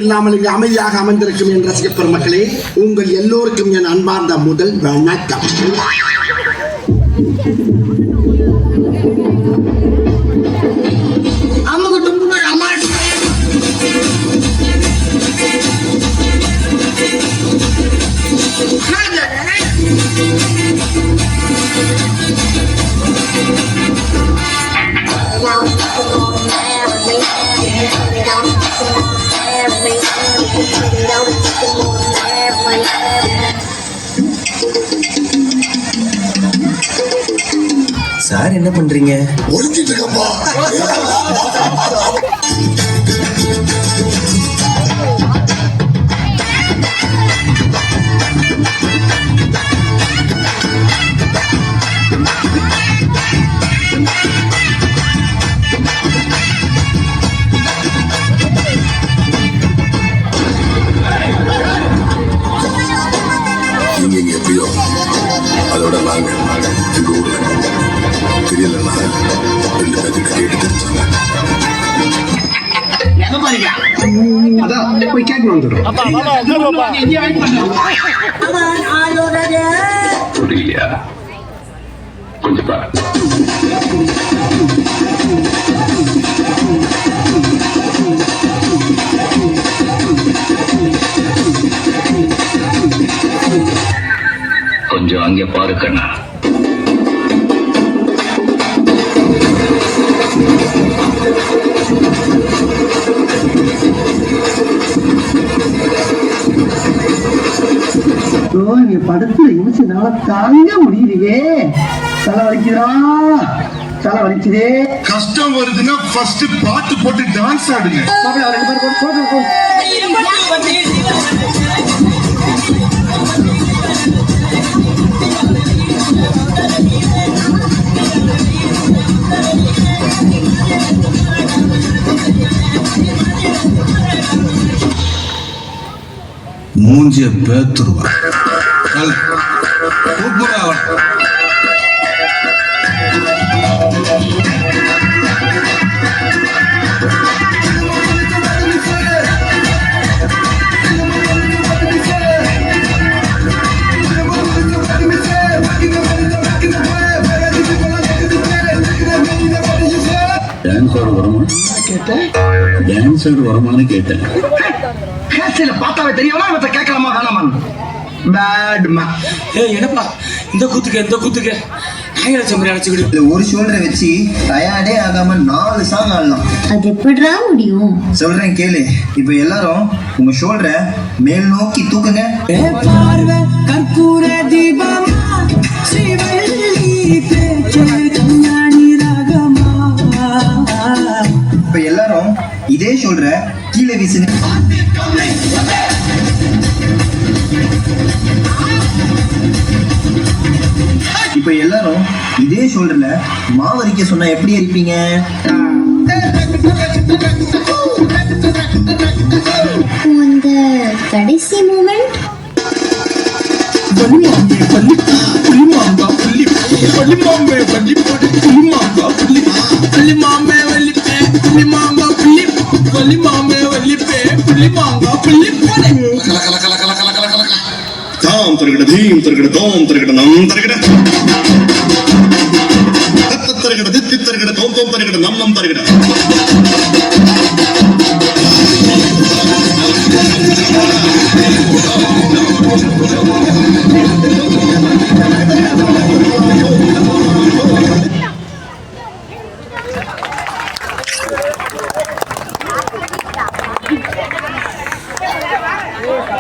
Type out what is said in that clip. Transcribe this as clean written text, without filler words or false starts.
இல்லாமல் இங்கு அமைதியாக அமர்ந்திருக்கும் என் ரசிக பெருமக்களே, உங்கள் எல்லோருக்கும் என் அன்பார்ந்த முதல் வணக்கம். சார் என்ன பண்றீங்க? நீங்க எப்படியோ அதோட நாங்க எங்க ஊர்ல தெரியலன்னா 2 பேருக்கு கேட்டு தெரிஞ்சாங்க. அதான் போய் கேட்கணும் வந்துடும். புரியலையா? கொஞ்சம் பாரு. கொஞ்சம் அங்கே பாரு கண்ணா. படத்துல இனிச்சனால தாங்க முடியலையே. தலை வலிக்குதே. கஷ்டம் வருதுன்னா ஃபர்ஸ்ட் பாட்டு போட்டு டான்ஸ் ஆடுங்க. மூஞ்சிய பேத்துருவா. டான்ஸர் வருமானு கேட்டேன். பார்த்தாவே தெரியவனா இவத்தை கேட்கலாமா வேணாமா? என்னப்பா இந்த கூத்துக்கு ஒரு ஷோல்டரை வச்சு டயர்டே ஆகாம 4 சாங் ஆடலாம். அது எப்படிடா முடியும்? சொல்றேன் கேளு. இப்ப எல்லாரும் உங்க ஷோல்டரை மேல் நோக்கி தூக்குங்க. இப்ப எல்லாரும் இதே ஷோல்டரை கீழே வீசுங்க. இப்ப எல்லாரும் இதே ஷோல்டர்ல மாவரிக்க சொன்னா எப்படி இருப்பீங்க? அந்த கடைசி மூமெண்ட் தாம் தருகிட தீம் தருகிட தோம் தருகிட நம் தருகிட தத்த தருகிட தித்தி தருகிட தோம் தோம் தருகிட நம் நம் தருகிட.